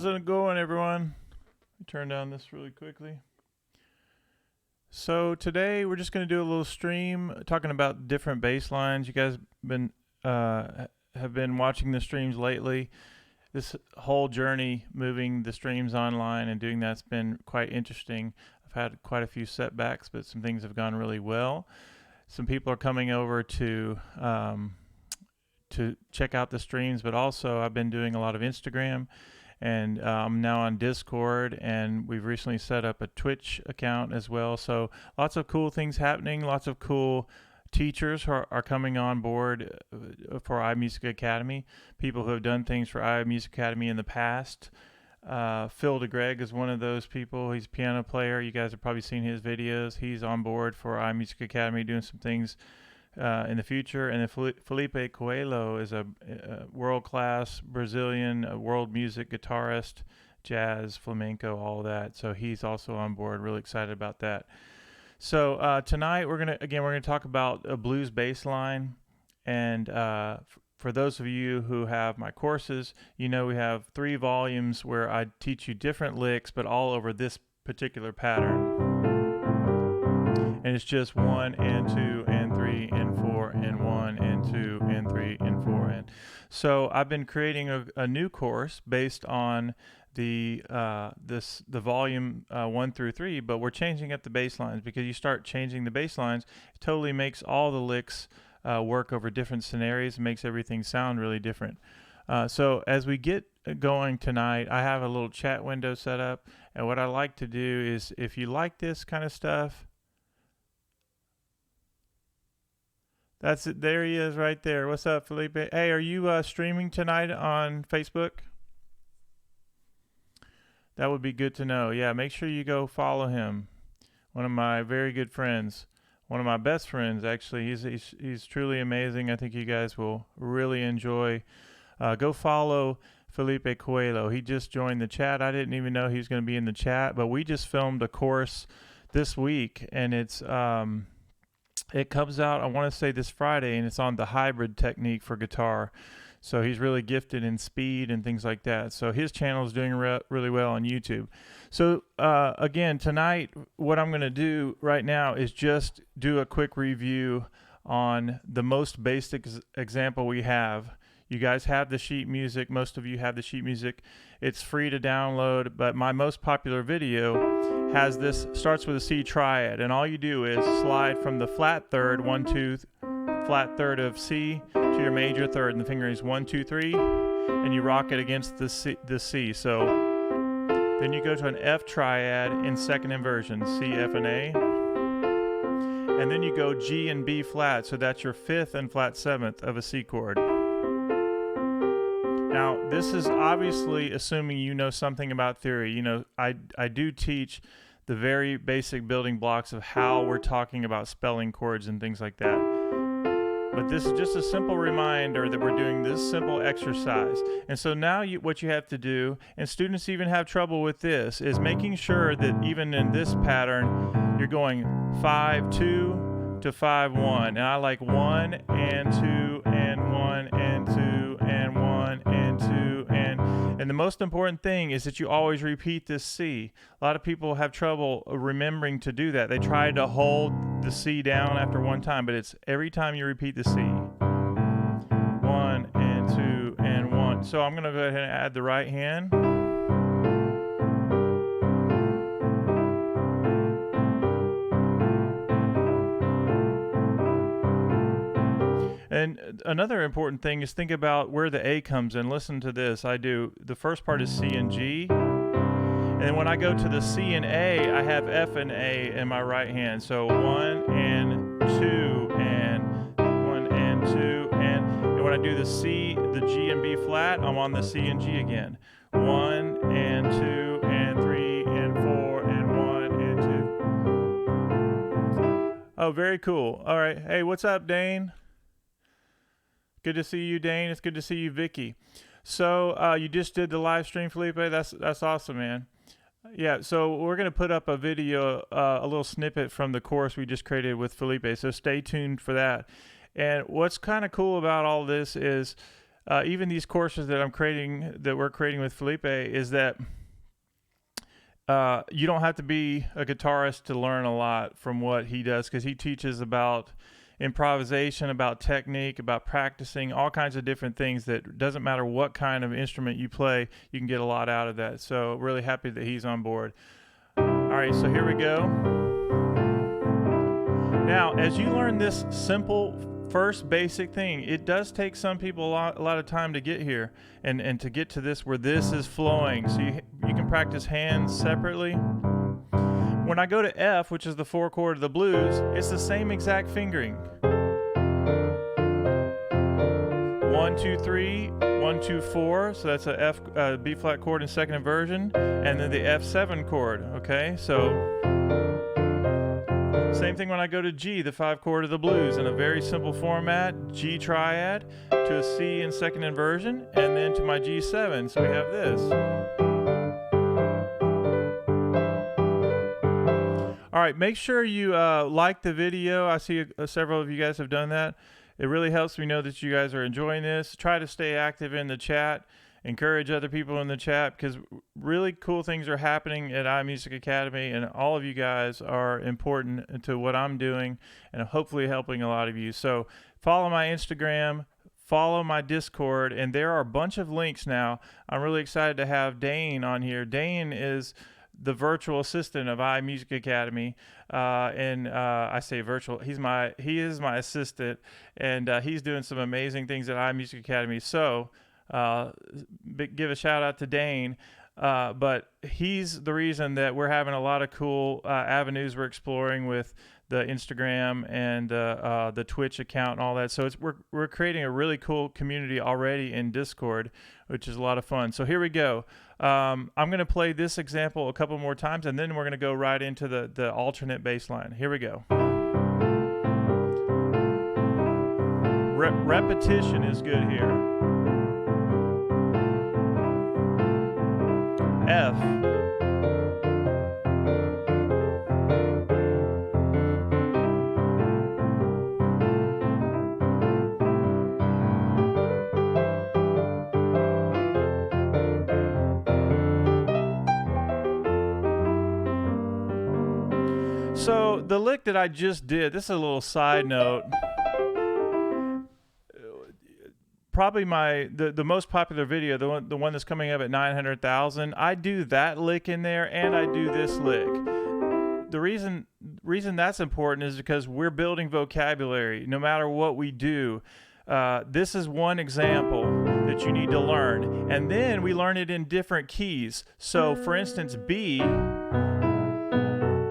How's it going, everyone? Turn down this really quickly. So today we're just going to do a little stream talking about different bass lines. You guys have been watching the streams lately. This whole journey moving the streams online and doing that's been quite interesting. I've had quite a few setbacks, but some things have gone really well. Some people are coming over to check out the streams, but also I've been doing a lot of Instagram, and I'm now on Discord, and we've recently set up a Twitch account as well. So lots of cool things happening, lots of cool teachers are coming on board for iMusic Academy, people who have done things for iMusic Academy in the past. Phil DeGreg is one of those people. He's a piano player. You guys have probably seen his videos. He's on board for iMusic Academy doing some things in the future. And then Felipe Coelho is a world-class Brazilian world music guitarist, jazz, flamenco, all that. So he's also on board. Really excited about that. So tonight we're gonna talk about a blues bass line, and for those of you who have my courses, you know we have 3 volumes where I teach you different licks, but all over this particular pattern. And it's just 1 and 2 and 3 and 4 and 1 and 2 and 3 and 4 and. So I've been creating a new course based on the volume 1 through 3, but we're changing up the bass lines, because you start changing the bass lines, it totally makes all the licks work over different scenarios, makes everything sound really different. So as we get going tonight, I have a little chat window set up, and what I like to do is, if you like this kind of stuff, that's it. There he is right there. What's up, Felipe? Hey, are you streaming tonight on Facebook? That would be good to know. Yeah, make sure you go follow him. One of my very good friends. One of my best friends, actually. He's truly amazing. I think you guys will really enjoy. Go follow Felipe Coelho. He just joined the chat. I didn't even know he was going to be in the chat, but we just filmed a course this week, and it comes out, I want to say, this Friday, and it's on the hybrid technique for guitar. So he's really gifted in speed and things like that. So his channel is doing really well on YouTube. So again, tonight, what I'm going to do right now is just do a quick review on the most basic example we have. You guys have the sheet music. Most of you have the sheet music. It's free to download, but my most popular video has this, starts with a C triad, and all you do is slide from the flat third, 1, 2, flat third of C, to your major third, and the finger is 1, 2, 3, and you rock it against the C. So then you go to an F triad in second inversion, C, F, and A, and then you go G and B flat, so that's your 5th and flat 7th of a C chord. Now, this is obviously assuming you know something about theory. You know, I do teach the very basic building blocks of how we're talking about spelling chords and things like that. But this is just a simple reminder that we're doing this simple exercise. And so now what you have to do, and students even have trouble with this, is making sure that even in this pattern, you're going 5-2 to 5-1. And I like 1 and 2 and 1 and 2 and 1 and 2 and the most important thing is that you always repeat this C. A lot of people have trouble remembering to do that. They try to hold the C down after one time, but it's every time you repeat the C. 1 and 2 and 1. So I'm going to go ahead and add the right hand. And another important thing is think about where the A comes in. Listen to this. The first part is C and G. And then when I go to the C and A, I have F and A in my right hand. So 1 and 2 and 1 and 2 and when I do the C, the G and B flat, I'm on the C and G again. 1 and 2 and 3 and 4 and 1 and 2. Oh, very cool. All right. Hey, what's up, Dane? Good to see you, Dane. It's good to see you, Vicky. So you just did the live stream, Felipe. That's awesome, man. Yeah, so we're going to put up a video, a little snippet from the course we just created with Felipe. So stay tuned for that. And what's kind of cool about all this is even these courses that we're creating with Felipe, is that you don't have to be a guitarist to learn a lot from what he does, because he teaches about improvisation, about technique, about practicing, all kinds of different things that doesn't matter what kind of instrument you play, you can get a lot out of that. So really happy that he's on board. All right, so here we go. Now, as you learn this simple first basic thing, it does take some people a lot of time to get here and to get to this where this is flowing. So you can practice hands separately. When I go to F, which is the 4 chord of the blues, it's the same exact fingering. 1, 2, 3, 1, 2, 4. So that's a B flat chord in second inversion, and then the F7 chord. Okay, so same thing when I go to G, the 5 chord of the blues, in a very simple format: G triad to a C in second inversion, and then to my G7. So we have this. All right, make sure you like the video. I see several of you guys have done that. It really helps me know that you guys are enjoying this. Try to stay active in the chat. Encourage other people in the chat, because really cool things are happening at iMusic Academy, and all of you guys are important to what I'm doing and hopefully helping a lot of you. So follow my Instagram, follow my Discord, and there are a bunch of links now. I'm really excited to have Dane on here. Dane is the virtual assistant of iMusic Academy, and I say virtual. He is my assistant, and he's doing some amazing things at iMusic Academy. So give a shout out to Dane. But he's the reason that we're having a lot of cool avenues we're exploring with the Instagram and the Twitch account and all that. So we're creating a really cool community already in Discord, which is a lot of fun. So here we go. I'm going to play this example a couple more times, and then we're going to go right into the alternate bass line. Here we go. Repetition is good here. F. So the lick that I just did, this is a little side note. Probably the most popular video, the one that's coming up at 900,000. I do that lick in there, and I do this lick. The reason that's important is because we're building vocabulary. No matter what we do, this is one example that you need to learn, and then we learn it in different keys. So, for instance, B.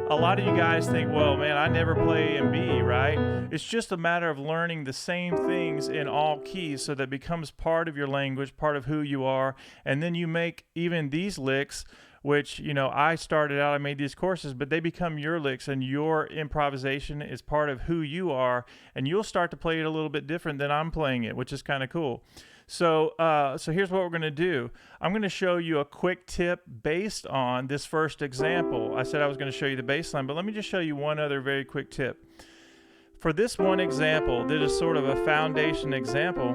A lot of you guys think, well, man, I never play in B, right? It's just a matter of learning the same things in all keys, so that becomes part of your language, part of who you are. And then you make even these licks, which, you know, I started out, I made these courses, but they become your licks, and your improvisation is part of who you are. And you'll start to play it a little bit different than I'm playing it, which is kind of cool. So here's what we're going to do. I'm going to show you a quick tip based on this first example. I said I was going to show you the bass line, but let me just show you one other very quick tip. For this one example, that is sort of a foundation example,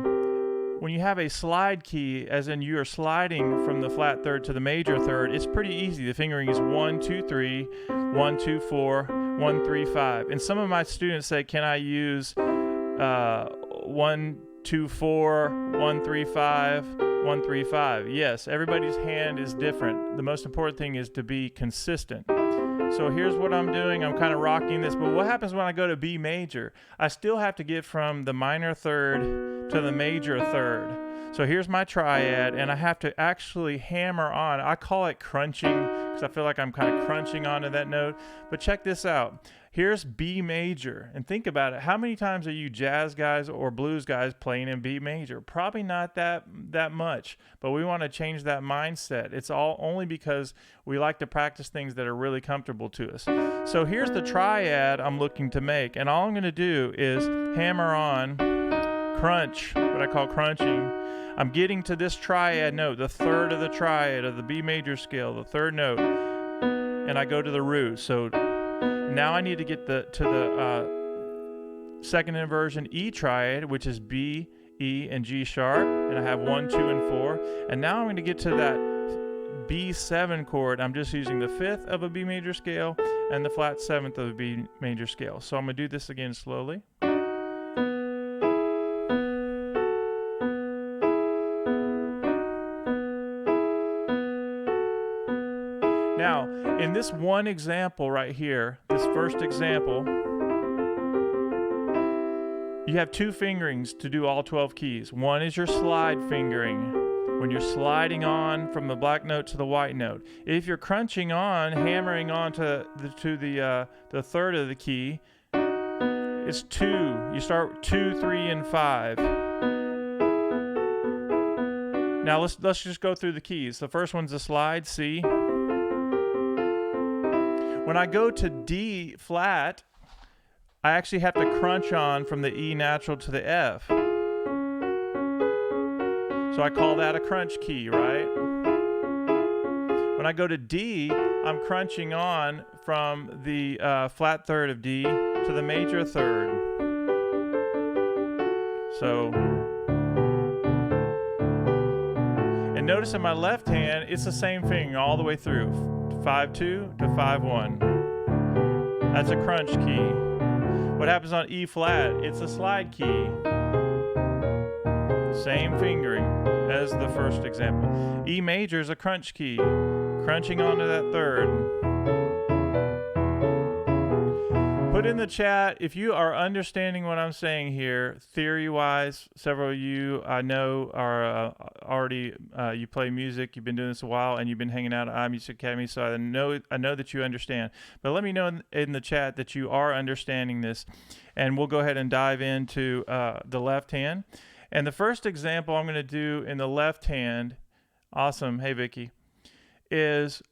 when you have a slide key, as in you're sliding from the flat third to the major third, it's pretty easy. The fingering is 1, 2, 3, 1, 2, 4, 1, 3, 5. And some of my students say, can I use 1, 2, 4, 1, 3, 5, 1, 3, 5. Yes, everybody's hand is different. The most important thing is to be consistent. So here's what I'm doing. I'm kind of rocking this, but what happens when I go to B major? I still have to get from the minor third to the major third. So here's my triad, and I have to actually hammer on. I call it crunching because I feel like I'm kind of crunching onto that note. But check this out. Here's B major, and think about it. How many times are you jazz guys or blues guys playing in B major? Probably not that much, but we want to change that mindset. It's all only because we like to practice things that are really comfortable to us. So here's the triad I'm looking to make, and all I'm going to do is hammer on, crunch, what I call crunching. I'm getting to this triad note, the third of the triad of the B major scale, the third note, and I go to the root. So now I need to get to the second inversion E triad, which is B, E, and G sharp, and I have 1, 2, and 4. And now I'm going to get to that B7 chord. I'm just using the 5th of a B major scale and the flat 7th of a B major scale. So I'm going to do this again slowly. Now, in this one example right here, this first example, you have 2 fingerings to do all 12 keys. One is your slide fingering, when you're sliding on from the black note to the white note. If you're crunching on, hammering on to the 3rd of the key, it's 2. You start 2, 3, and 5. Now let's just go through the keys. The first one's the slide, C. When I go to D flat, I actually have to crunch on from the E natural to the F. So I call that a crunch key, right? When I go to D, I'm crunching on from the flat 3rd of D to the major 3rd. So, and notice in my left hand, it's the same thing all the way through. 5-2 to 5-1. That's a crunch key. What happens on E flat? It's a slide key. Same fingering as the first example. E major is a crunch key. Crunching onto that 3rd. Put in the chat if you are understanding what I'm saying here, theory-wise. Several of you I know are already, you play music, you've been doing this a while, and you've been hanging out at iMusic Academy, so I know that you understand. But let me know in the chat that you are understanding this, and we'll go ahead and dive into the left hand. And the first example I'm going to do in the left hand, awesome, hey Vicky, is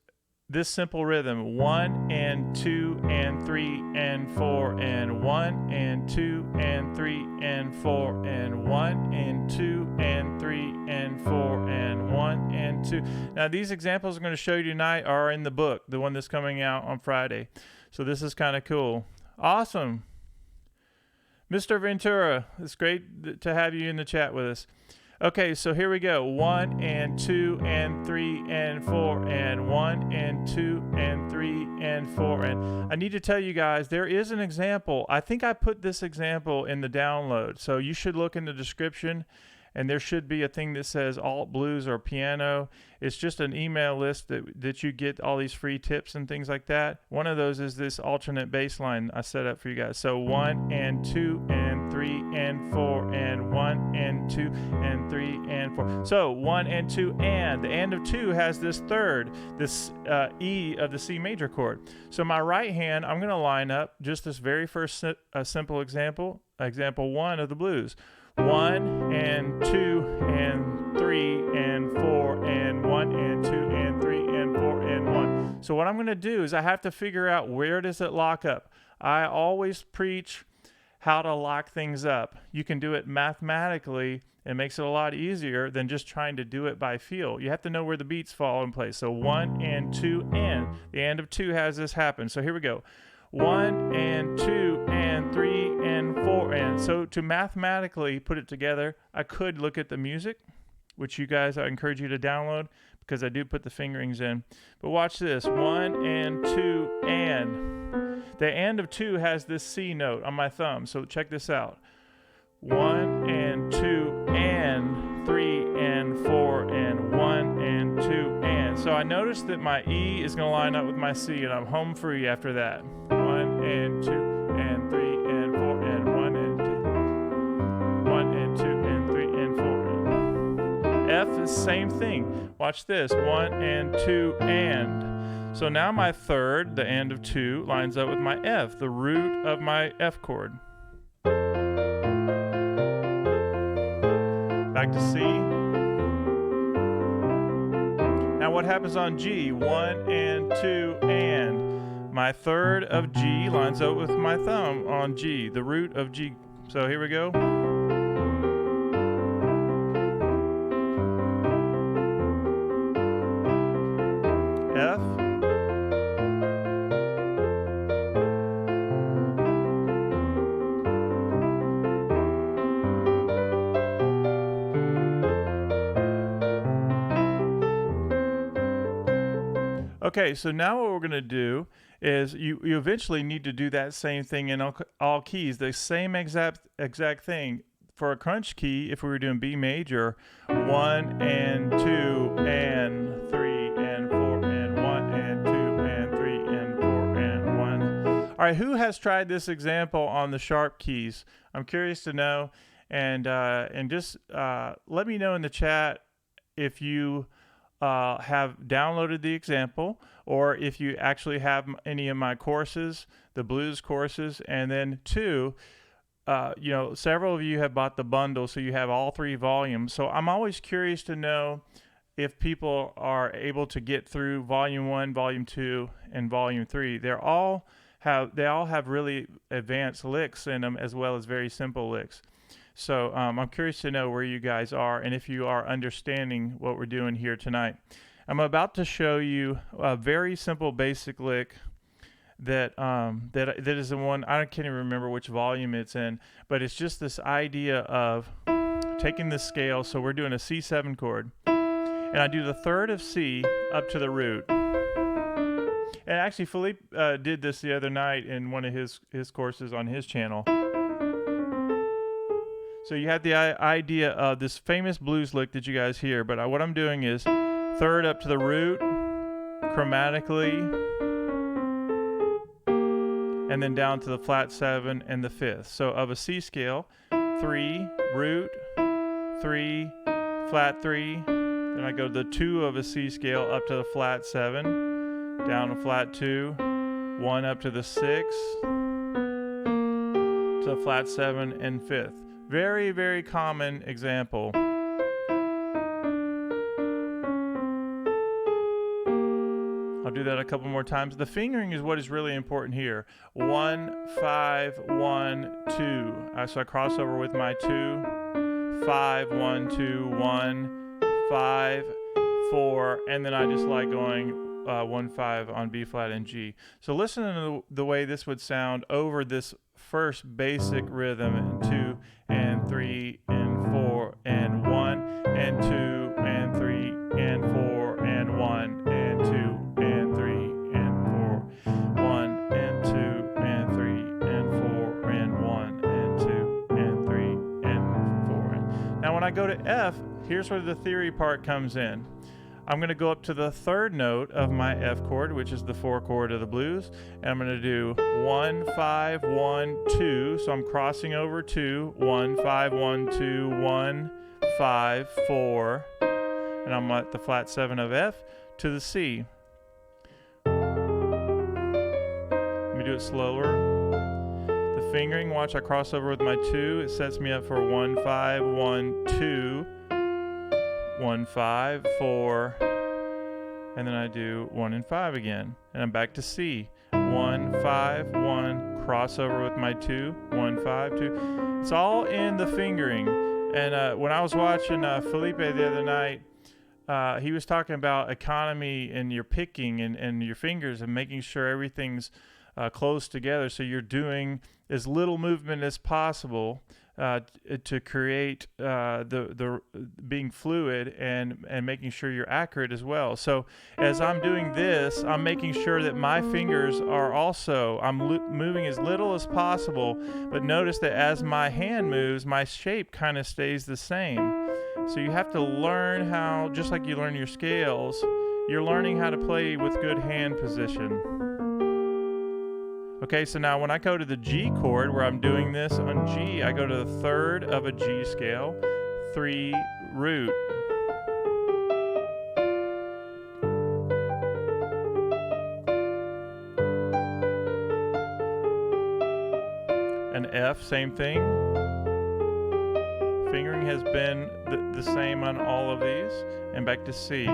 this simple rhythm: 1 and 2 and 3 and 4 and 1 and 2 and 3 and 4 and 1 and 2 and 3 and 4 and 1 and 2. Now these examples I'm going to show you tonight are in the book, the one that's coming out on Friday. So this is kind of cool. Awesome. Mr. Ventura, it's great to have you in the chat with us. Okay, so here we go. 1 and 2 and 3 and 4 and 1 and 2 and 3 and 4. And I need to tell you guys, there is an example. I think I put this example in the download. So you should look in the description, and there should be a thing that says alt blues or piano. It's just an email list that you get all these free tips and things like that. One of those is this alternate bass line I set up for you guys. So 1 and 2 and 3 and 4 and 1 and 2 and 3 and 4. So 1 and 2 and. The and of 2 has this 3rd, this E of the C major chord. So my right hand, I'm going to line up just this very first simple example, example 1 of the blues. 1 and 2 and 3 and 4 and 1 and 2 and 3 and 4 and 1. So what I'm going to do is I have to figure out where does it lock up. I always preach how to lock things up. You can do it mathematically. It makes it a lot easier than just trying to do it by feel. You have to know where the beats fall in place. So 1 and 2 and. The and of 2 has this happen. So here we go. 1 and 2 and 3 and 4 and. So to mathematically put it together, I could look at the music, which you guys, I encourage you to download because I do put the fingerings in. But watch this, 1 and 2 and. The and of 2 has this C note on my thumb, so check this out. 1 and 2 and 3 and 4 and 1 and 2 and. So I noticed that my E is going to line up with my C, and I'm home free after that. 1 and 2 and 3 and 4 and 1 and 2. 1 and 2 and 3 and 4 and. F is same thing. Watch this. 1 and 2 and. So now my 3rd, the and of 2, lines up with my F, the root of my F chord. Back to C. Now what happens on G? 1 and 2 and. My 3rd of G lines up with my thumb on G, the root of G. So here we go. F. Okay, so now what we're going to do is you eventually need to do that same thing in all keys, the same exact thing. For a crunch key, if we were doing B major, 1 and 2 and 3 and 4 and 1 and 2 and 3 and 4 and 1. All right, who has tried this example on the sharp keys? I'm curious to know, and just let me know in the chat if you have downloaded the example, or if you actually have any of my courses, the blues courses. And then two, several of you have bought the bundle, so you have all 3 volumes. So I'm always curious to know if people are able to get through volume 1, volume 2, and volume 3. They all have really advanced licks in them, as well as very simple licks. So I'm curious to know where you guys are and if you are understanding what we're doing here tonight. I'm about to show you a very simple basic lick that is the one, I can't even remember which volume it's in, but it's just this idea of taking the scale. So we're doing a C7 chord, and I do the 3rd of C up to the root. And actually Philippe did this the other night in one of his courses on his channel. So you have the idea of this famous blues lick that you guys hear, but what I'm doing is 3rd up to the root, chromatically, and then down to the flat 7 and the 5th. So of a C scale, 3, root, 3, flat 3, then I go to the 2 of a C scale up to the flat 7, down to flat 2, 1 up to the 6, to the flat 7 and 5th. Very, very common example. I'll do that a couple more times. The fingering is what is really important here. 1, 5, 1, 2. So I cross over with my 2, 5, 1, 2, 1, 5, 4, and then I just like going 1, 5 on B flat and G. So listen to the way this would sound over this first basic rhythm, and 2 and 3 and 4 and 1 and 2 and 3 and 4 and 1 and 2 and 3 and 4, 1 and 2 and 3 and 4 and 1 and 2 and 3 and 4. Now when I go to F, here's where the theory part comes in. I'm going to go up to the 3rd note of my F chord, which is the 4 chord of the blues, and I'm going to do 1, 5, 1, 2. So I'm crossing over 2, 1, 5, 1, 2, 1, 5, 4, and I'm at the flat 7 of F to the C. Let me do it slower. The fingering, watch, I cross over with my 2. It sets me up for 1, 5, 1, 2. 1, 5, 4, and then I do 1 and 5 again, and I'm back to C. 1, 5, 1, cross over with my 2, 1, 5, 2. It's all in the fingering. And when I was watching Felipe the other night, he was talking about economy in your picking and your fingers, and making sure everything's close together, so you're doing as little movement as possible to create the being fluid and making sure you're accurate as well. So as I'm doing this, I'm making sure that my fingers are also, I'm moving as little as possible, but notice that as my hand moves, my shape kind of stays the same. So you have to learn how, just like you learn your scales, you're learning how to play with good hand position. Okay, so now when I go to the G chord, where I'm doing this on G, I go to the 3rd of a G scale, 3, root. An F, same thing. Fingering has been the same on all of these, and back to C.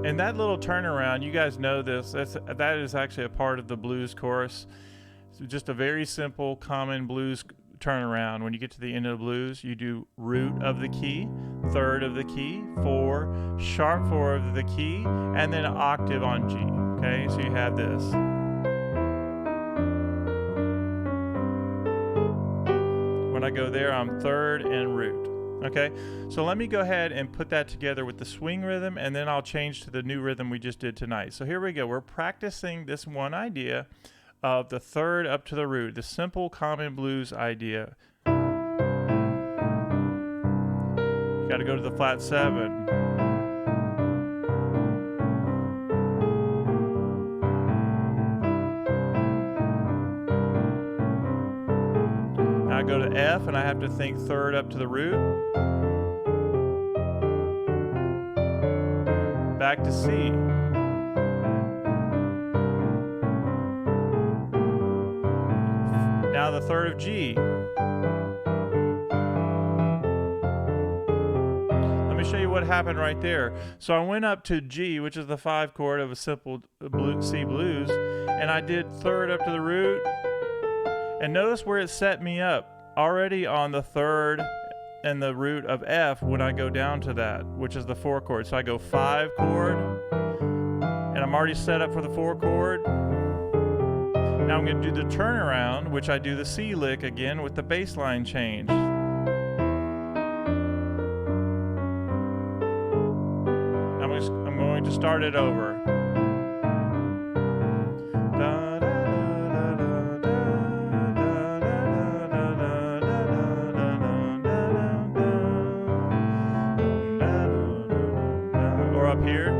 And that little turnaround, you guys know this, that is actually a part of the blues chorus. So just a very simple, common blues turnaround. When you get to the end of the blues, you do root of the key, 3rd of the key, 4, sharp 4 of the key, and then an octave on G. Okay, so you have this. When I go there, I'm 3rd and root. Okay, so let me go ahead and put that together with the swing rhythm, and then I'll change to the new rhythm we just did tonight. So here we go. We're practicing this one idea of the third up to the root, the simple common blues idea. You got to go to the flat 7. Now I go to F, and I have to think third up to the root. Back to C. Now the third of G. Let me show you what happened right there. So I went up to G, which is the 5 chord of a simple C blues, and I did third up to the root. And notice where it set me up, already on the third and the root of F when I go down to that, which is the 4 chord. So I go 5 chord, and I'm already set up for the 4 chord. Now I'm going to do the turnaround, which I do the C lick again with the bass line change. I'm going to start it over. Up here.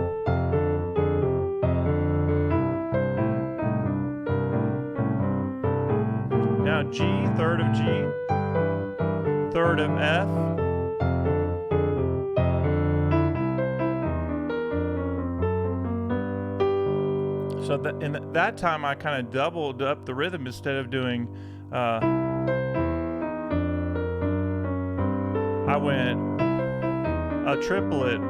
Now G, third of G, third of F, so in that time I kind of doubled up the rhythm instead of doing I went a triplet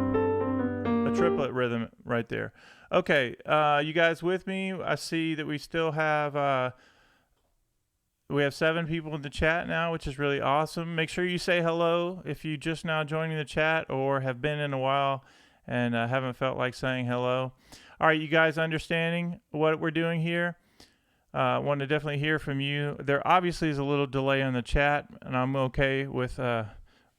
rhythm right there. Okay, you guys with me? I see that we still have 7 people in the chat now, which is really awesome. Make sure you say hello if you just now joining the chat or have been in a while and haven't felt like saying hello. All right, you guys understanding what we're doing here? Want to definitely hear from you. There obviously is a little delay on the chat, and I'm okay with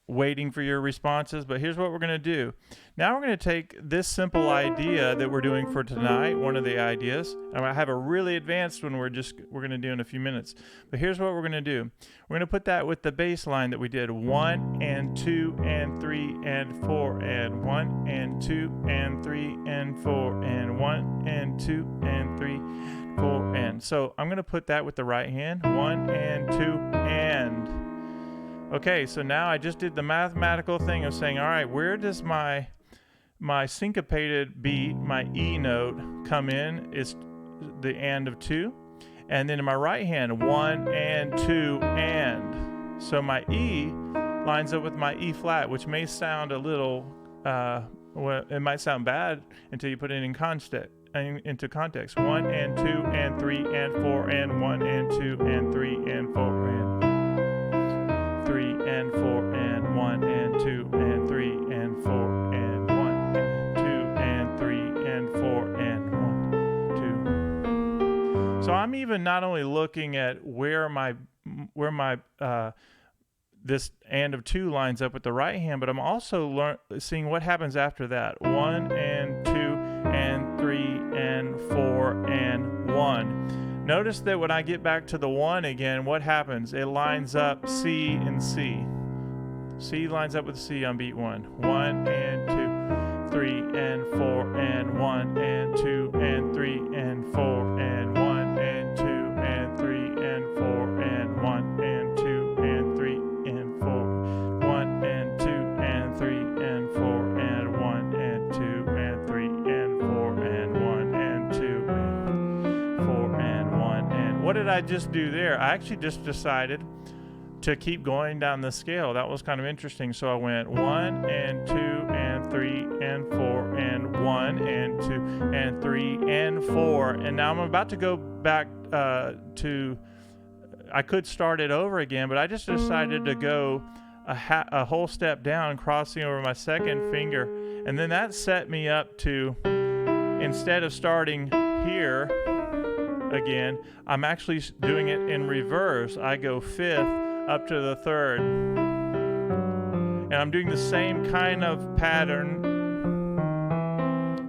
waiting for your responses, but here's what we're going to do. Now we're going to take this simple idea that we're doing for tonight, one of the ideas, and I have a really advanced one we're going to do in a few minutes. But here's what we're going to do. We're going to put that with the bass line that we did 1 and 2 and 3 and 4 and 1 and 2 and 3 and 4 and 1 and 2 and 3 and 4 and. So I'm going to put that with the right hand, 1 and 2 and. Okay, so now I just did the mathematical thing of saying, all right, where does my syncopated beat, my E note, come in? It's the and of 2. And then in my right hand, 1 and 2 and. So my E lines up with my E flat, which may sound a little, well, it might sound bad until you put it in into context. 1 and 2 and 3 and 4 and 1 and 2 and 3 and 4 and 3 and 4 and 1 and 2 and 3 and 4 and 1 and 2 and 3 and 4 and 1, 2. So I'm even not only looking at where my this and of 2 lines up with the right hand, but I'm also seeing what happens after that. 1 and 2 and 3 and 4 and 1. Notice that when I get back to the 1 again, what happens? It lines up C and C. C lines up with C on beat 1. 1 and 2, 3 and 4 and 1 and 2 and 3 and 4 and 1 and 2 and 3 and 4 and 1 and 2 and 3 and 4. 1 and 2 and 3 and 4 and 1 and 2 and 3 and 4 and 1 and 2 and 4 and 1 and. What did I just do there? I actually just decided to keep going down the scale. That was kind of interesting. So I went 1 and 2 and 3 and 4 and 1 and 2 and 3 and 4. And now I'm about to go back to, I could start it over again, but I just decided to go a whole step down, crossing over my second finger. And then that set me up to, instead of starting here again, I'm actually doing it in reverse. I go 5th up to the 3rd. And I'm doing the same kind of pattern.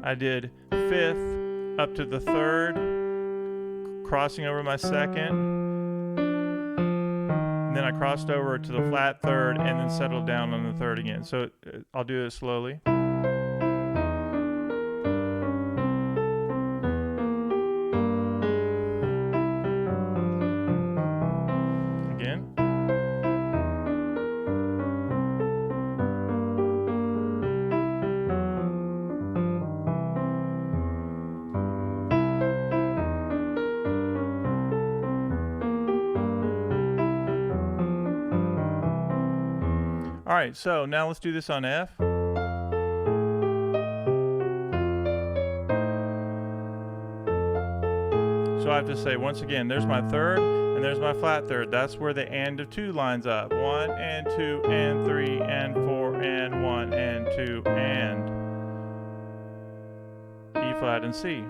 I did 5th up to the 3rd, crossing over my 2nd, and then I crossed over to the flat 3rd and then settled down on the 3rd again. So I'll do it slowly. Again. All right, so now let's do this on F. So I have to say, once again, there's my 3rd and there's my flat 3rd. That's where the and of 2 lines up. 1 and 2 and 3 and 4 and 1 and 2 and E flat and C.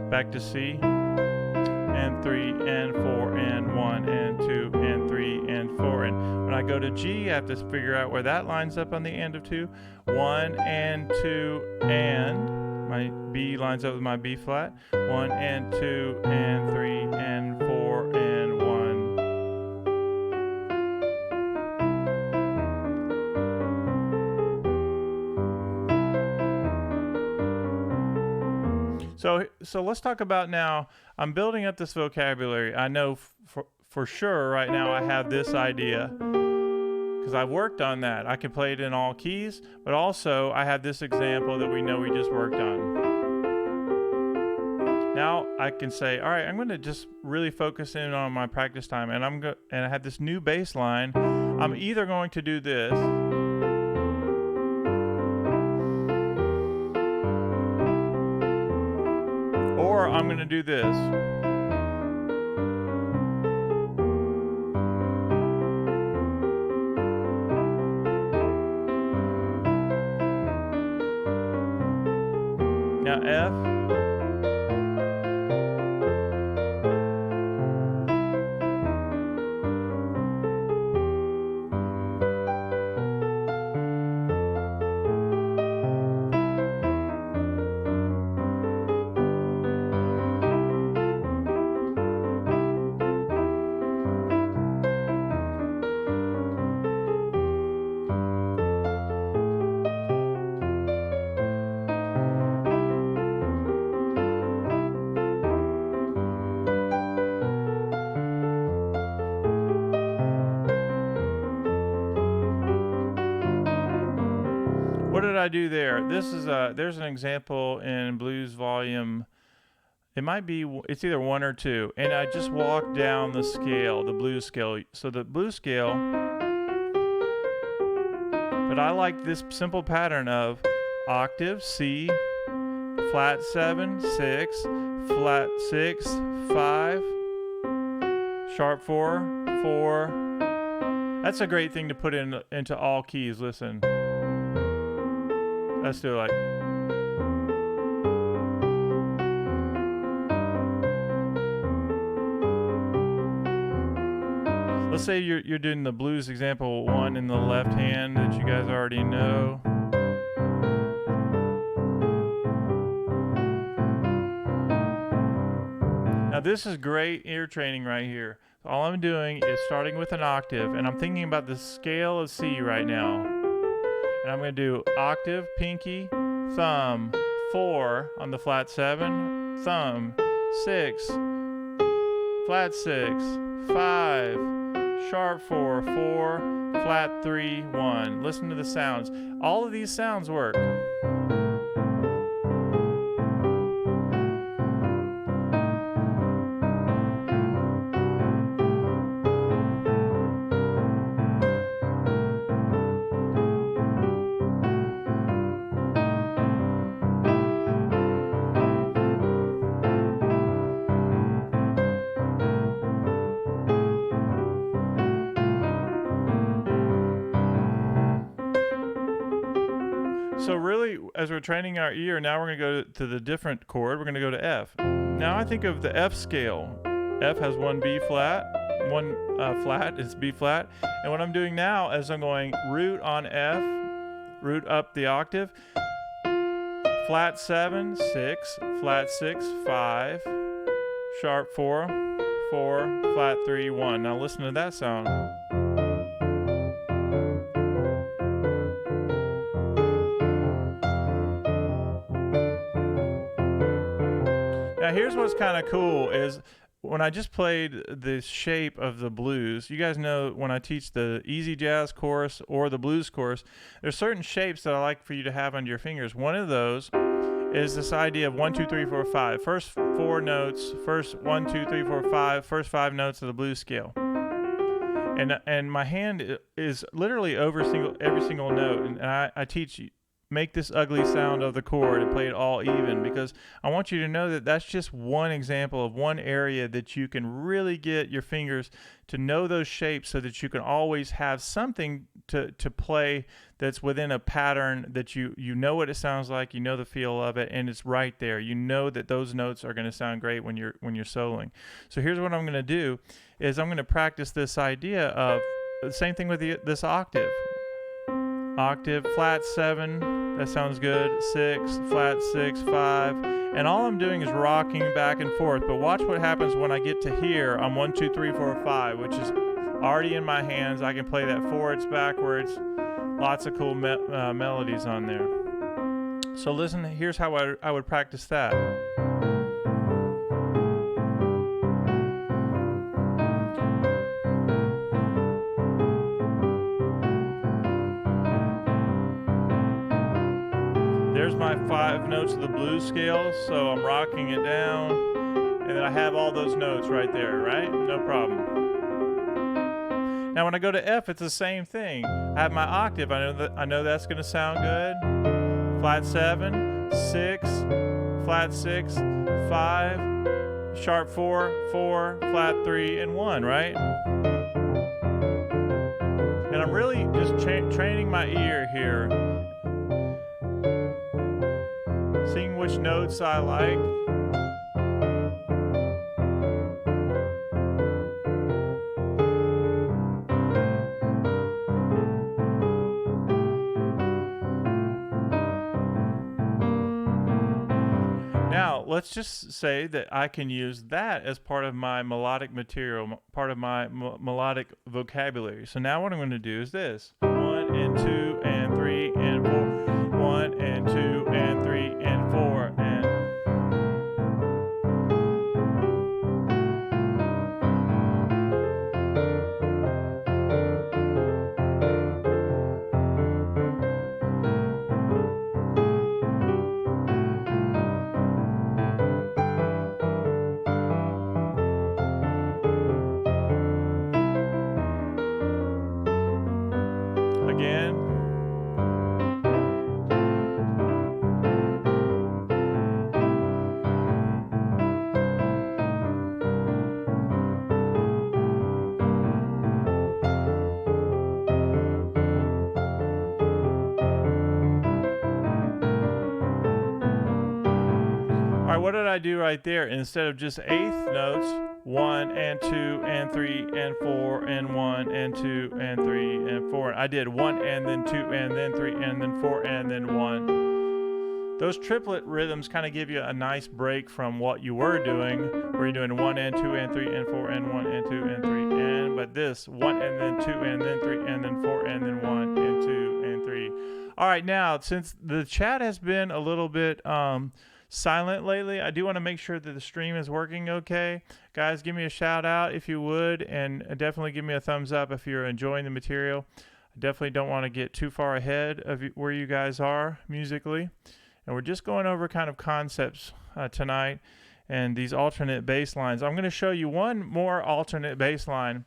Back to C. And 3 and 4 and 1 and 2 and 3 and 4. And when I go to G, I have to figure out where that lines up on the end of 2. 1 and 2 and my B lines up with my B flat. 1 and 2 and 3 and 4 and 1. So let's talk about now, I'm building up this vocabulary. I know for sure right now I have this idea because I've worked on that. I can play it in all keys, but also I have this example that we know we just worked on. Now I can say, all right, I'm going to just really focus in on my practice time, and I have this new bass line. I'm either going to do this, or I'm going to do this. Now F. What did I do there? This is there's an example in blues volume. It's either 1 or 2, and I just walked down the scale, the blues scale. So the blues scale, but I like this simple pattern of octave, C, flat 7, 6, flat 6, 5, sharp 4, 4. That's a great thing to put into all keys. Listen. Let's do it like. Let's say you're doing the blues example 1 in the left hand that you guys already know. Now this is great ear training right here. So all I'm doing is starting with an octave, and I'm thinking about the scale of C right now. And I'm going to do octave, pinky, thumb, 4 on the flat 7, thumb, 6, flat 6, 5, sharp 4, 4, flat 3, 1. Listen to the sounds. All of these sounds work. So really, as we're training our ear, now we're going to go to the different chord. We're going to go to F. Now I think of the F scale. F has 1 B flat, one flat, it's B flat. And what I'm doing now is I'm going root on F, root up the octave, flat 7, 6, flat 6, 5, sharp 4, 4, flat 3, 1. Now listen to that sound. Now here's what's kind of cool is when I just played the shape of the blues, you guys know when I teach the easy jazz course or the blues course, there's certain shapes that I like for you to have under your fingers. One of those is this idea of 1, 2, 3, 4, 5. First 4 notes, first 1, 2, 3, 4, 5, first 5 notes of the blues scale. And my hand is literally over every single note, and I teach you, make this ugly sound of the chord and play it all even, because I want you to know that that's just one example of one area that you can really get your fingers to know those shapes so that you can always have something to play that's within a pattern that you know what it sounds like, you know the feel of it, and it's right there. You know that those notes are going to sound great when you're soloing. So here's what I'm going to do is I'm going to practice this idea of the same thing with this octave. Octave, flat 7, that sounds good, 6, flat 6, 5, and all I'm doing is rocking back and forth, but watch what happens when I get to here on 1, 2, 3, 4, 5, which is already in my hands. I can play that forwards, backwards, lots of cool melodies on there. So listen, here's how I would practice that. There's my 5 notes of the blues scale, so I'm rocking it down, and then I have all those notes right there, right? No problem. Now when I go to F, it's the same thing. I have my octave. I know that's going to sound good. Flat 7, 6, flat 6, 5, sharp 4, 4, flat 3, and 1, right? And I'm really just training my ear here, seeing which notes I like. Now, let's just say that I can use that as part of my melodic material, part of my melodic vocabulary. So now what I'm going to do is this. 1 and 2 and 3 and 4. 1 and 2 and 3 and 4 and again. All right, what did I do right there? Instead of just eighth notes, 1 and 2 and 3 and 4 and 1 and 2 and 3 and 4. I did 1 and then 2 and then 3 and then 4 and then 1. Those triplet rhythms kind of give you a nice break from what you were doing, where you're doing 1 and 2 and 3 and 4 and 1 and 2 and 3 and, but this 1 and then 2 and then 3 and then 4 and then 1 and 2 and 3. All right, now since the chat has been a little bit silent lately, I do want to make sure that the stream is working okay. Guys, give me a shout out if you would, and definitely give me a thumbs up if you're enjoying the material. I definitely don't want to get too far ahead of where you guys are musically. And we're just going over kind of concepts tonight and these alternate bass lines. I'm going to show you one more alternate bass line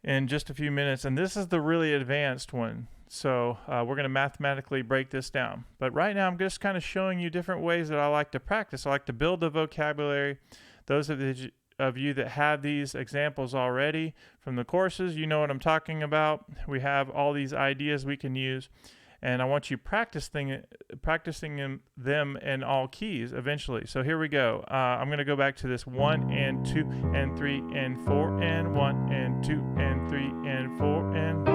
in just a few minutes, and this is the really advanced one. So we're going to mathematically break this down. But right now I'm just kind of showing you different ways that I like to practice. I like to build the vocabulary. Those of you that have these examples already from the courses, you know what I'm talking about. We have all these ideas we can use. and I want you practicing them in all keys eventually. So here we go. I'm going to go back to this 1 and 2 and 3 and 4 and 1 and 2 and 3 and 4 and 3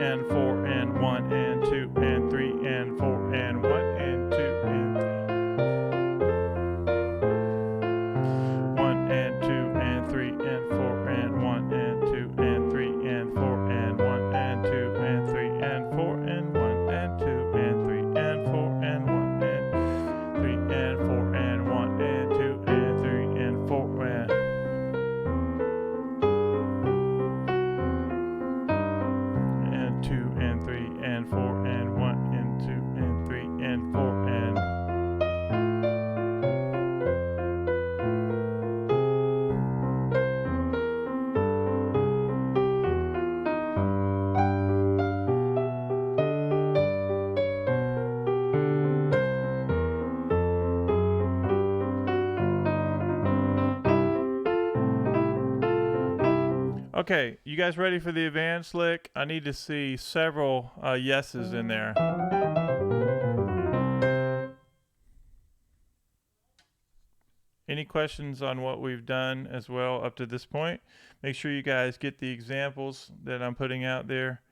and 4 and 1 and 2 and 3 and 4 and 1 and 2 and 1 and 2 and 3 and 4 and 1 and 2 and 3 and 4 and 1 and 2 and 3 and 4 and 1 and 2 and 3 and 4 and 1 and 3 and 4 and 1 and 2 and 3 and 4 and 2 and 3 and 4 and 1 and 2 and 3 and 4 and Okay, you guys ready for the advanced lick? I need to see several yeses in there. Any questions on what we've done as well up to this point? Make sure you guys get the examples that I'm putting out there.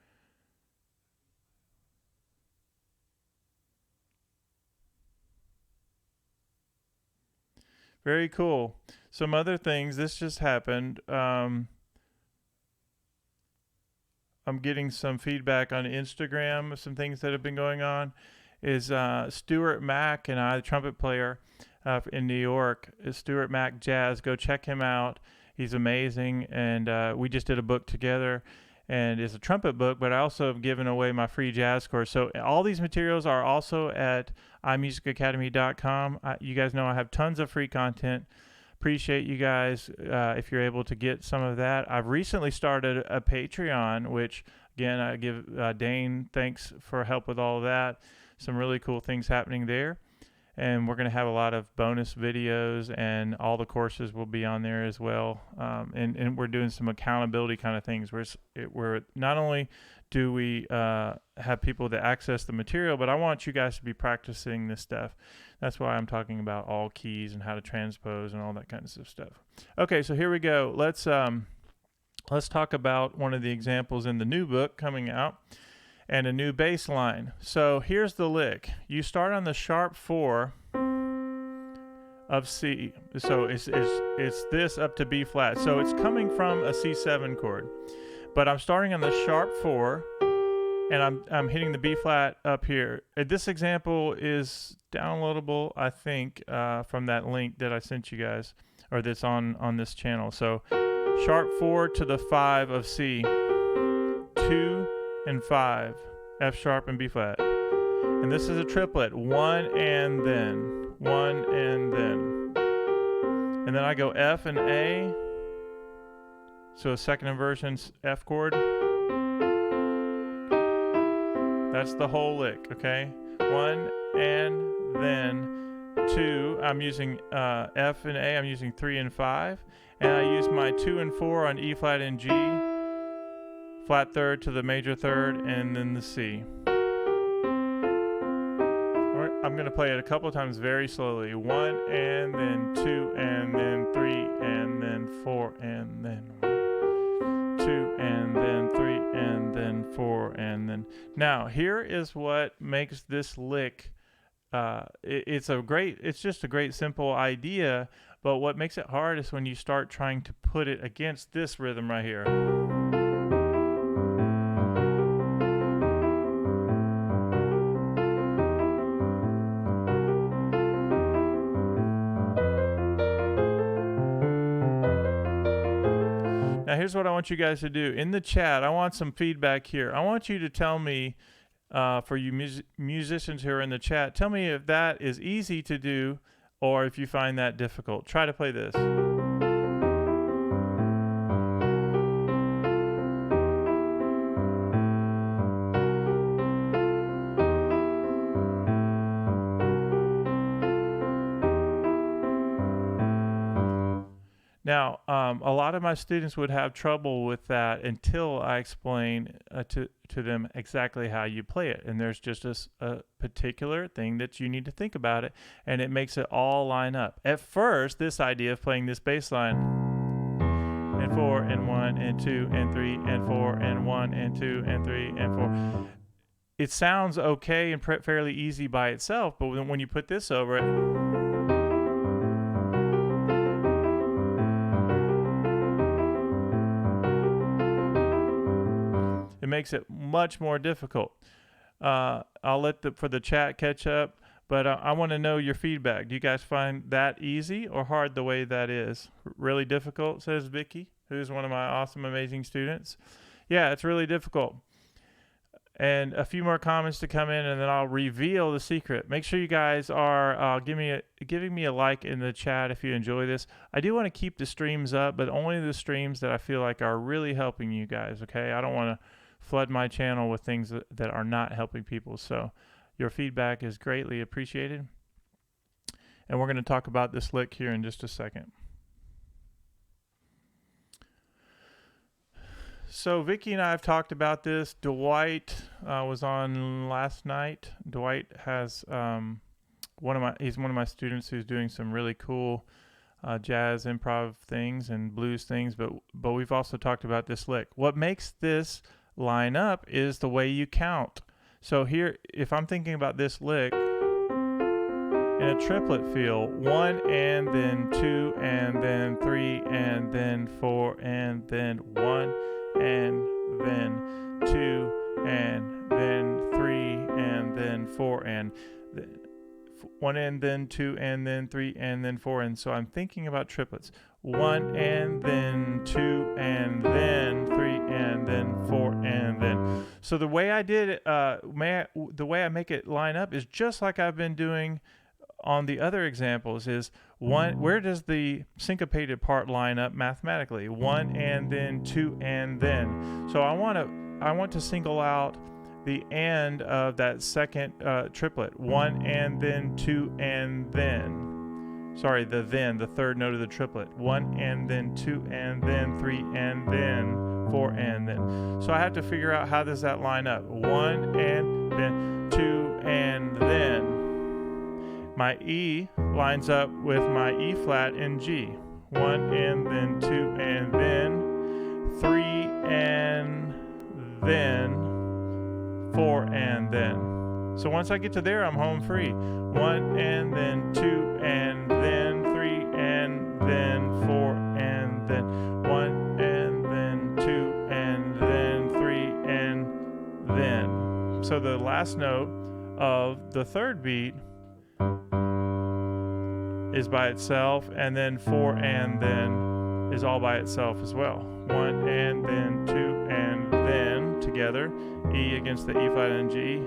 Very cool. Some other things, this just happened. I'm getting some feedback on Instagram, some things that have been going on, is Stuart Mack and I, the trumpet player in New York, is Stuart Mack Jazz. Go check him out. He's amazing, and we just did a book together, and it's a trumpet book, but I also have given away my free jazz course. So all these materials are also at imusicacademy.com. You guys know I have tons of free content. Appreciate you guys if you're able to get some of that. I've recently started a Patreon, which again I give Dane thanks for help with all of that. Some really cool things happening there, and we're going to have a lot of bonus videos, and all the courses will be on there as well. And we're doing some accountability kind of things where not only do we have people that access the material, but I want you guys to be practicing this stuff. That's why I'm talking about all keys and how to transpose and all that kind of stuff. Okay, so here we go. Let's talk about one of the examples in the new book coming out and a new bass line. So here's the lick. You start on the sharp 4 of C. So it's this up to B flat. So it's coming from a C7 chord. But I'm starting on the sharp 4, and I'm hitting the B flat up here. This example is downloadable, I think, from that link that I sent you guys, or that's on this channel. So sharp 4 to the 5 of C, 2 and 5, F sharp and B flat. And this is a triplet, 1 and then, 1 and then. And then I go F and A. So a second inversion F chord. That's the whole lick, okay? 1 and then 2. I'm using F and A. I'm using 3 and 5. And I use my 2 and 4 on E flat and G. Flat third to the major third, and then the C. All right, I'm going to play it a couple times very slowly. 1 and then 2 and then 3 and then 4 and then 1. 2 and then 3 and then 4 and then. Now here is what makes this lick. It's just a great simple idea, but what makes it hard is when you start trying to put it against this rhythm right here. Now here's what I want you guys to do. In the chat, I want some feedback here. I want you to tell me, for you musicians who are in the chat, tell me if that is easy to do or if you find that difficult. Try to play this. Now, a lot of my students would have trouble with that until I explain to them exactly how you play it. And there's just a particular thing that you need to think about it, and it makes it all line up. At first, this idea of playing this bass line, and 4 and 1 and 2 and 3 and 4 and 1 and 2 and 3 and 4, it sounds okay and fairly easy by itself, but when you put this over it, it makes it much more difficult. I'll let for the chat catch up, but I want to know your feedback. Do you guys find that easy or hard the way that is? Really difficult, says Vicky, who's one of my awesome, amazing students. Yeah, it's really difficult. And a few more comments to come in, and then I'll reveal the secret. Make sure you guys are giving me a like in the chat if you enjoy this. I do want to keep the streams up, but only the streams that I feel like are really helping you guys, okay? I don't want to flood my channel with things that are not helping people. So your feedback is greatly appreciated. And we're going to talk about this lick here in just a second. So Vicky and I have talked about this. Dwight was on last night. Dwight has he's one of my students who's doing some really cool jazz improv things and blues things, but we've also talked about this lick. What makes this line up is the way you count. So here, if I'm thinking about this lick in a triplet feel, 1 and then 2 and then 3 and then 4 and then 1 and then 2 and then 3 and then 4 and 1 and then 2 and then 3 and then 4. And so I'm thinking about triplets. 1 and then 2 and then 3 and then 4 and then. So the way I did it, the way I make it line up is just like I've been doing on the other examples. Is one, where does the syncopated part line up mathematically? 1 and then 2 and then. So I want to single out the end of that second triplet. 1 and then 2 and then. Sorry, the third note of the triplet. 1 and then 2 and then 3 and then 4 and then. So I have to figure out how does that line up. 1 and then 2 and then. My E lines up with my E flat and G. 1 and then 2 and then 3 and then 4 and then. So once I get to there, I'm home free. 1 and then 2 and then 3 and then 4 and then 1 and then 2 and then 3 and then. So the last note of the third beat is by itself, and then 4 and then is all by itself as well. 1 and then 2 and then together, E against the E flat and G.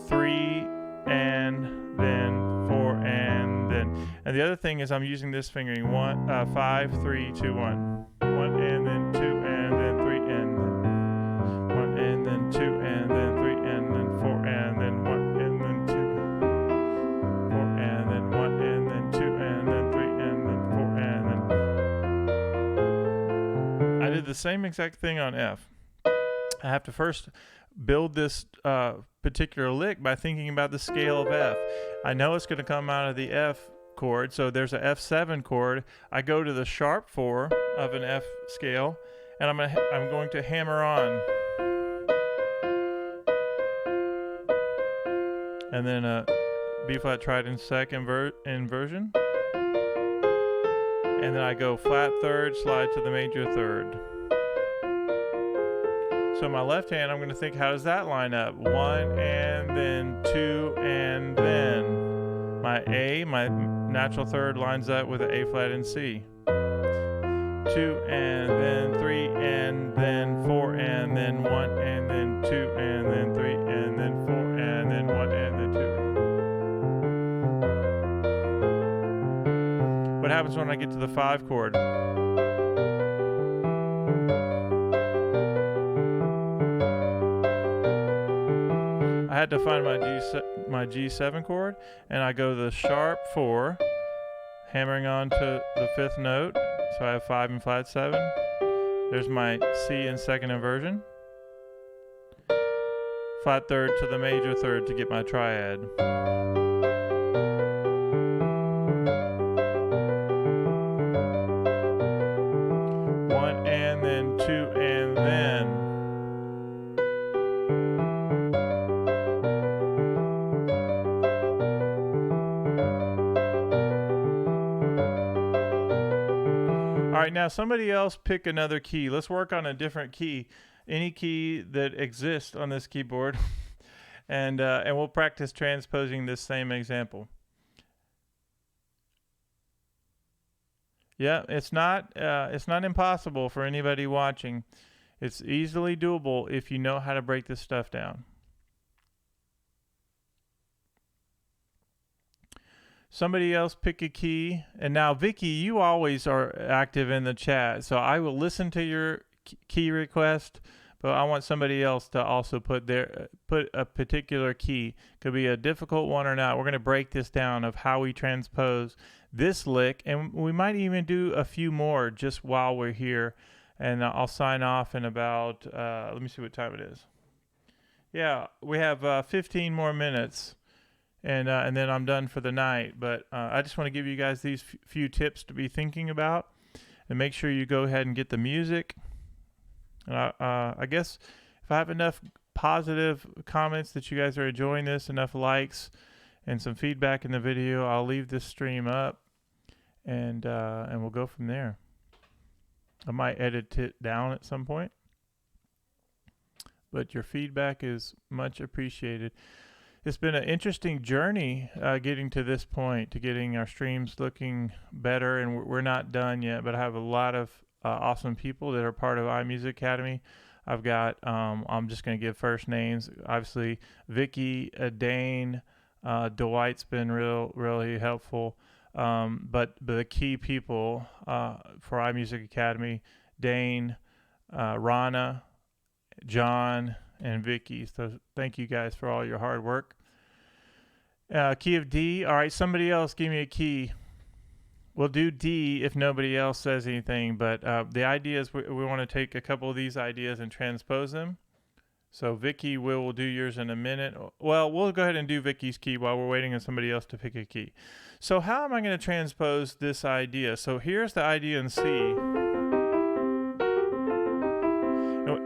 3 and then 4 and then. And the other thing is I'm using this fingering 5 3 2 1. 1 and then 2 and then 3 and then 1 and then 2 and then 3 and then 4 and then 1 and then 2 4 and then 1 and then 2 and then 3 and then 4 and then. I did the same exact thing on F. I have to first build this particular lick by thinking about the scale of F. I know it's going to come out of the F chord, so there's a F7 chord. I go to the sharp 4 of an F scale, and I'm going to hammer on. And then a B flat trident second inversion. And then I go flat third, slide to the major third. So my left hand, I'm going to think, how does that line up? 1 and then 2 and then. My A, my natural third, lines up with an A flat and C. 2 and then 3 and then 4 and then 1 and then 2 and then 3 and then 4 and then 1 and then 2. What happens when I get to the 5 chord? I had to find my G7 chord, and I go to the sharp 4, hammering on to the 5th note, So I have 5 and flat 7. There's my C in second inversion. Flat third to the major third to get my triad. One and then 2 and then. All right, now somebody else pick another key. Let's work on a different key. Any key that exists on this keyboard. and we'll practice transposing this same example. Yeah, it's not impossible for anybody watching. It's easily doable if you know how to break this stuff down. Somebody else pick a key. And now, Vicky, you always are active in the chat, so I will listen to your key request, but I want somebody else to also put a particular key. Could be a difficult one or not. We're going to break this down of how we transpose this lick, and we might even do a few more just while we're here. And I'll sign off in about, let me see what time it is. Yeah, we have 15 more minutes. And then I'm done for the night. But I just want to give you guys these few tips to be thinking about, and make sure you go ahead and get the music. And I guess if I have enough positive comments that you guys are enjoying this, enough likes, and some feedback in the video, I'll leave this stream up, and we'll go from there. I might edit it down at some point, but your feedback is much appreciated. It's been an interesting journey getting to this point, to getting our streams looking better, and we're not done yet, but I have a lot of awesome people that are part of iMusic Academy. I've got, I'm just going to give first names, obviously, Vicky, Dane, Dwight's been really helpful, but the key people for iMusic Academy, Dane, Rana, John, and Vicky. So thank you guys for all your hard work. Key of D. All right, somebody else give me a key. We'll do D if nobody else says anything, but the idea is we want to take a couple of these ideas and transpose them. So Vicky, we'll do yours in a minute. Well, we'll go ahead and do Vicky's key while we're waiting on somebody else to pick a key. So how am I going to transpose this idea? So here's the idea in C.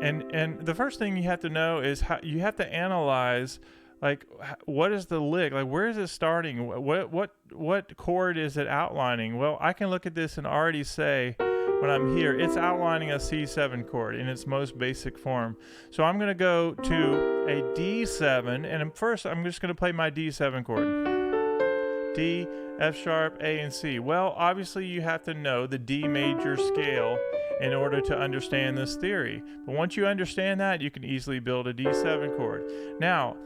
And the first thing you have to know is how you have to analyze, like, what is the lick? Like, where is it starting? What chord is it outlining? Well, I can look at this and already say, when I'm here, it's outlining a C7 chord in its most basic form. So I'm going to go to a D7, and first I'm just going to play my D7 chord. D, F sharp, A, and C. Well, obviously you have to know the D major scale in order to understand this theory. But once you understand that, you can easily build a D7 chord. Now,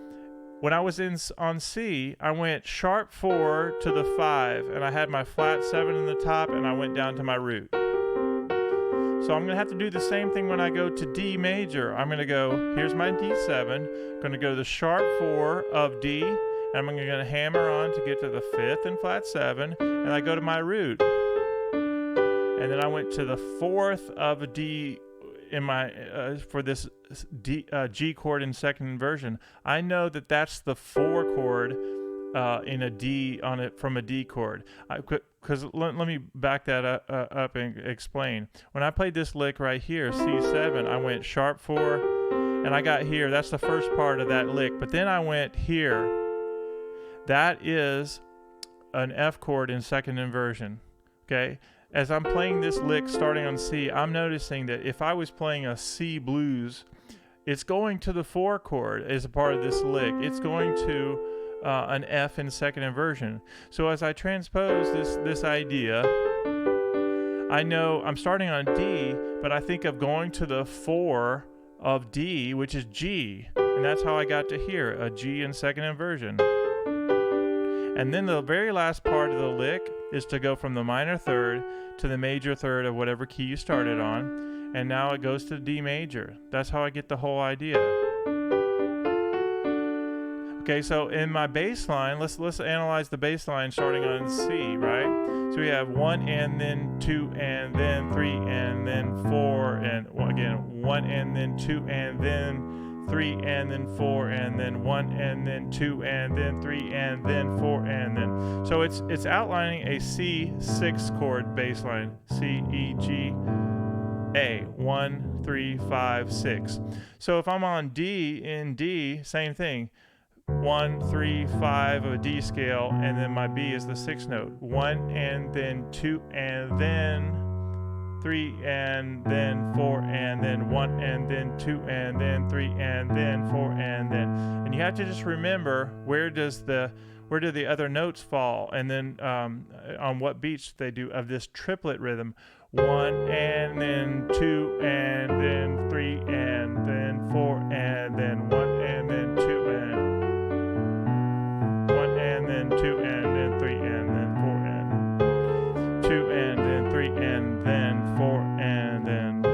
when I was on C, I went sharp 4 to the 5, and I had my flat 7 in the top, and I went down to my root. So I'm going to have to do the same thing when I go to D major. I'm going to go, here's my D7, going to go to the sharp 4 of D, and I'm going to hammer on to get to the 5th and flat 7, and I go to my root. And then I went to the 4th of a D in my for this G chord in second inversion. I know that that's the 4 chord in a D on it from a D chord. Because let me back that up and explain. When I played this lick right here, C7, I went sharp 4, and I got here. That's the first part of that lick. But then I went here. That is an F chord in second inversion. Okay. As I'm playing this lick starting on C, I'm noticing that if I was playing a C blues, it's going to the 4 chord as a part of this lick. It's going to an F in second inversion. So as I transpose this idea, I know I'm starting on D, but I think of going to the 4 of D, which is G. And that's how I got to here, a G in second inversion. And then the very last part of the lick is to go from the minor third to the major third of whatever key you started on, and now it goes to D major. That's how I get the whole idea. Okay, so in my bass line, let's analyze the bass line starting on C, right? So we have 1 and then 2 and then 3 and then 4 and again 1 and then 2 and then 3 and then 4 and then 1 and then 2 and then 3 and then 4 and then. So it's outlining a C6 chord bass line. C, E, G, A. 1, 3, 5, 6. So if I'm on D, in D, same thing. 1, 3, 5 of a D scale, and then my B is the 6th note. 1 and then 2 and then 3 and then 4 and then 1 and then 2 and then 3 and then 4 and then. And you have to just remember where do the other notes fall, and then on what beats they do of this triplet rhythm. 1 and then 2 and then 3 and then 4 and then 1 and then 2 and 1 and then 2 and then 3 and then 4 and 2 and then 3 and then 4 and then.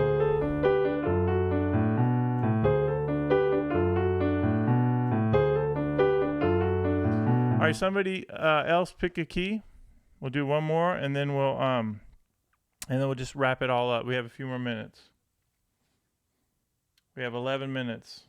All right, somebody else pick a key. We'll do one more, and then we'll just wrap it all up. We have a few more minutes. We have 11 minutes.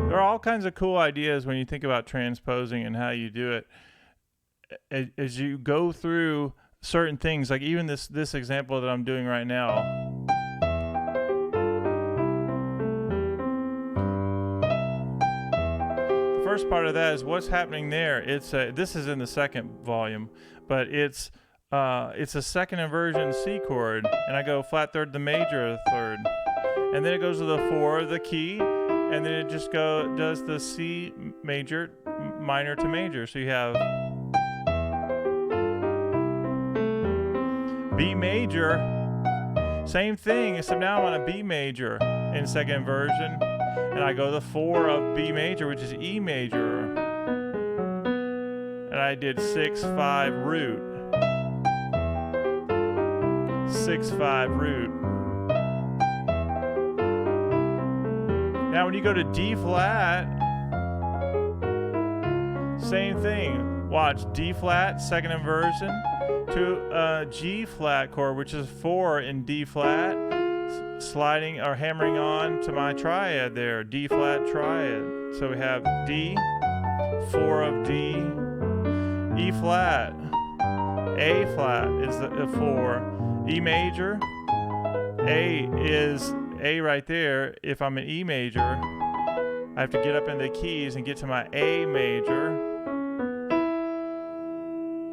There are all kinds of cool ideas when you think about transposing and how you do it. As you go through certain things, like even this example that I'm doing right now. The first part of that is what's happening there. This is in the second volume, but it's a second inversion C chord, and I go flat third to major third, and then it goes to the 4, the key. And then it just does the C major, minor to major. So you have B major, same thing, except now I'm on a B major in second inversion. And I go the 4 of B major, which is E major. And I did 6, 5 root. 6, 5 root. Now when you go to D flat, same thing. Watch, D flat, second inversion, to a G flat chord, which is 4 in D flat, sliding or hammering on to my triad there, D flat triad. So we have D, 4 of D, E flat, A flat is the 4, E major, A is A right there. If I'm in E major, I have to get up in the keys and get to my A major.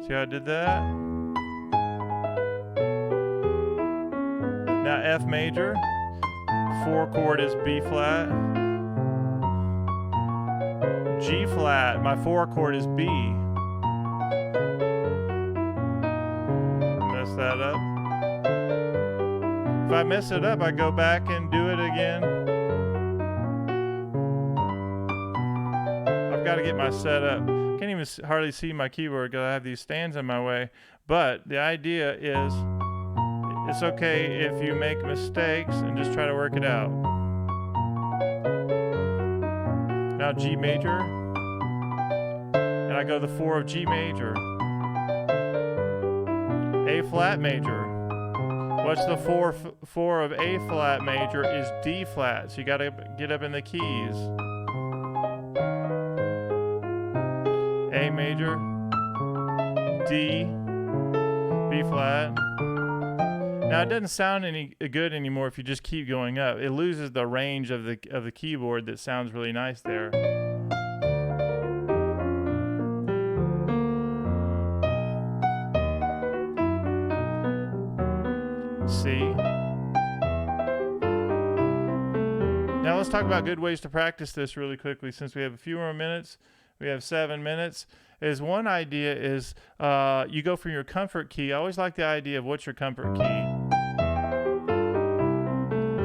See how I did that? Now F major, 4 chord is B flat. G flat, my 4 chord is B. Mess that up. If I mess it up, I go back and do it again. I've got to get my setup. Can't even hardly see my keyboard because I have these stands in my way. But the idea is it's okay if you make mistakes and just try to work it out. Now G major. And I go the 4 of G major. A flat major. What's the 4 of A flat major is D flat. So you got to get up in the keys. A major, D, B flat. Now it doesn't sound any good anymore if you just keep going up. It loses the range of the keyboard that sounds really nice there. C. Now let's talk about good ways to practice this really quickly since we have a few more minutes. We have 7 minutes. One idea is you go from your comfort key. I always like the idea of what's your comfort key.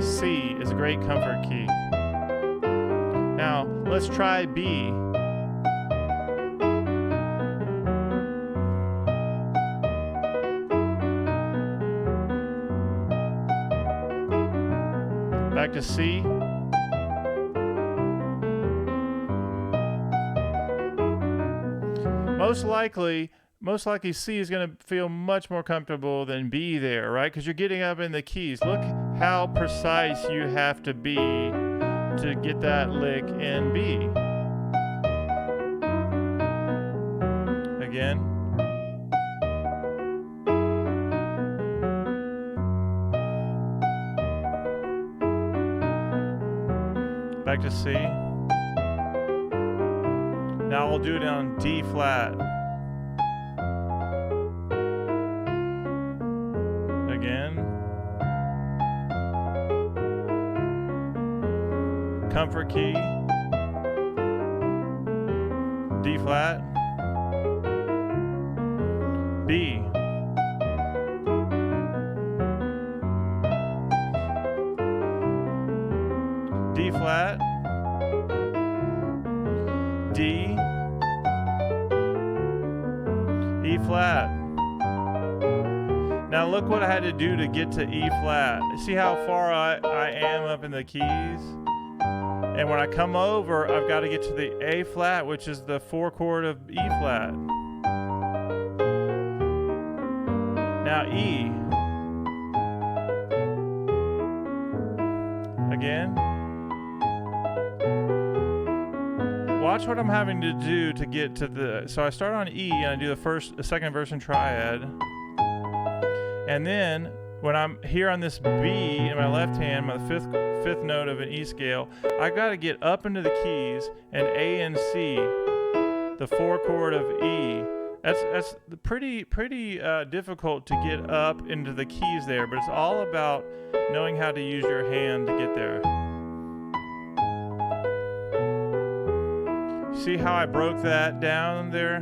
C is a great comfort key. Now let's try B. Back to C. Most likely C is going to feel much more comfortable than B there, right? Because you're getting up in the keys. Look how precise you have to be to get that lick in B. Again. Back to C. Now we'll do it on D flat. Again. Comfort key. D flat. B. D flat. D. E flat. Now look what I had to do to get to E flat. See how far I am up in the keys? And when I come over, I've got to get to the A flat, which is the 4 chord of E flat. Now E. Again. Watch what I'm having to do to get to the. So I start on E and I do the second verse in triad. And then when I'm here on this B in my left hand, my fifth note of an E scale, I got to get up into the keys and A and C, the 4 chord of E. That's pretty difficult to get up into the keys there, but it's all about knowing how to use your hand to get there. See how I broke that down there?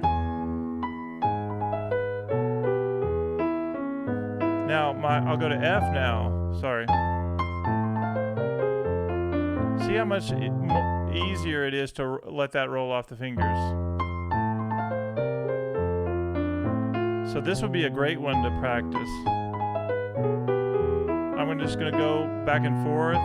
Now I'll go to F now. Sorry. See how much easier it is to let that roll off the fingers. So this would be a great one to practice. I'm just going to go back and forth.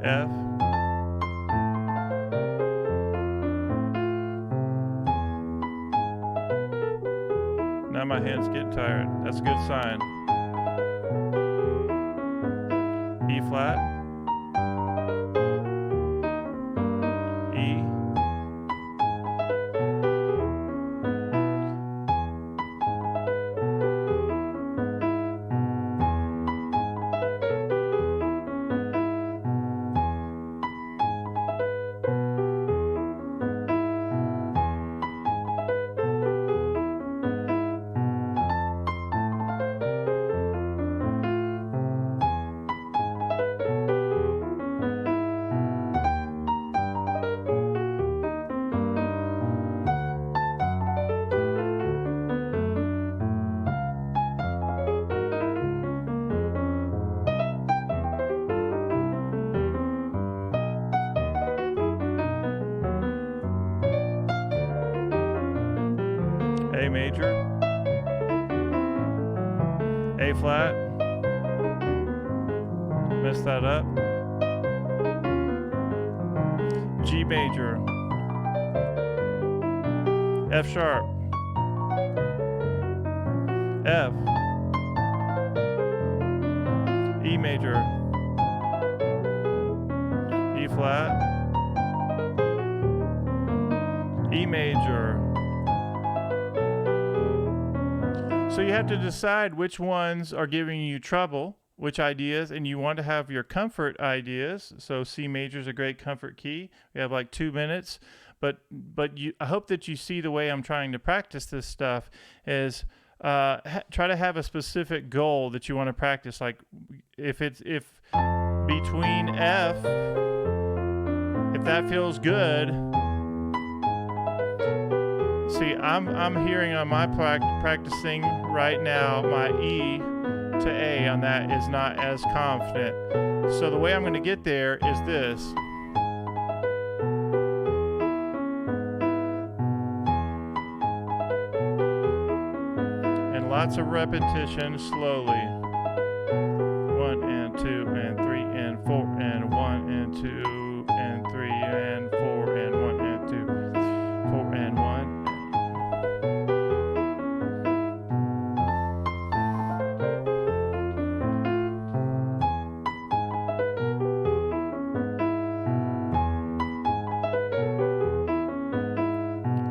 F. Now my hand's getting tired. That's a good sign. E flat. E. A major, A flat, messed that up. G major, F sharp, F, E major, E flat, E major. So you have to decide which ones are giving you trouble, which ideas, and you want to have your comfort ideas. So C major is a great comfort key. We have like 2 minutes, but I hope that you see the way I'm trying to practice this stuff is try to have a specific goal that you want to practice. Like if between F, if that feels good. See, I'm hearing on my practicing right now, my E to A on that is not as confident. So the way I'm going to get there is this. And lots of repetition slowly. 1 and 2 and 3 and 4 and 1 and 2 and 3 and 4 and 1 and 2, 4 and 1.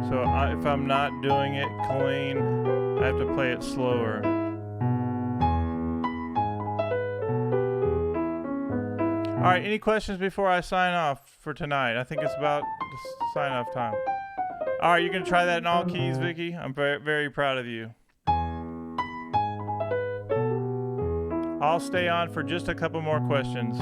So if I'm not doing it clean, I have to play it slower. All right, any questions before I sign off for tonight? I think it's about the sign off time. All right, you're going to try that in all keys, Vicky? I'm very, very proud of you. I'll stay on for just a couple more questions.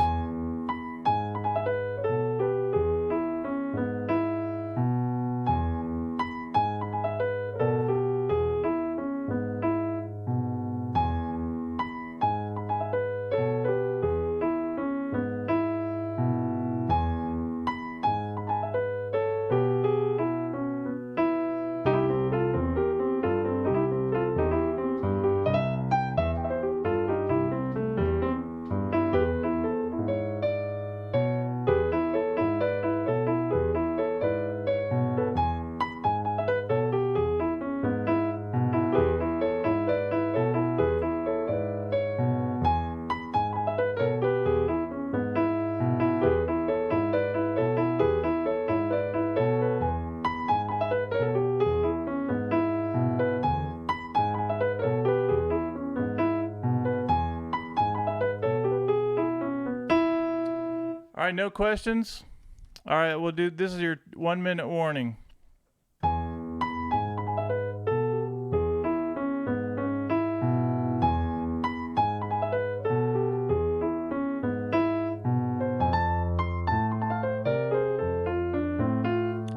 All right, no questions? All right, we'll do, this is your 1 minute warning.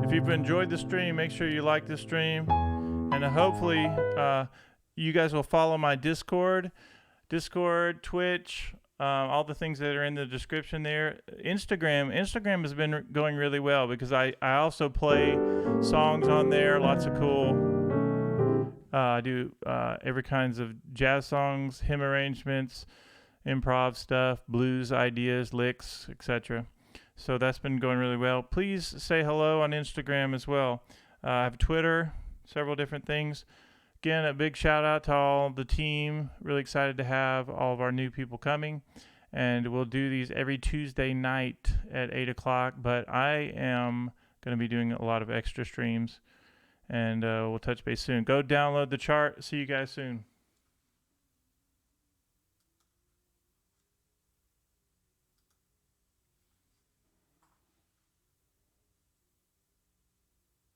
If you've enjoyed the stream, make sure you like the stream. And hopefully you guys will follow my Discord, Twitch, all the things that are in the description there. Instagram has been going really well because I also play songs on there, lots of cool, I do every kinds of jazz songs, hymn arrangements, improv stuff, blues ideas, licks, etc. So that's been going really well. Please say hello on Instagram as well. I have Twitter, several different things. Again, a big shout out to all the team. Really excited to have all of our new people coming. And we'll do these every Tuesday night at 8 o'clock. But I am going to be doing a lot of extra streams. And we'll touch base soon. Go download the chart. See you guys soon.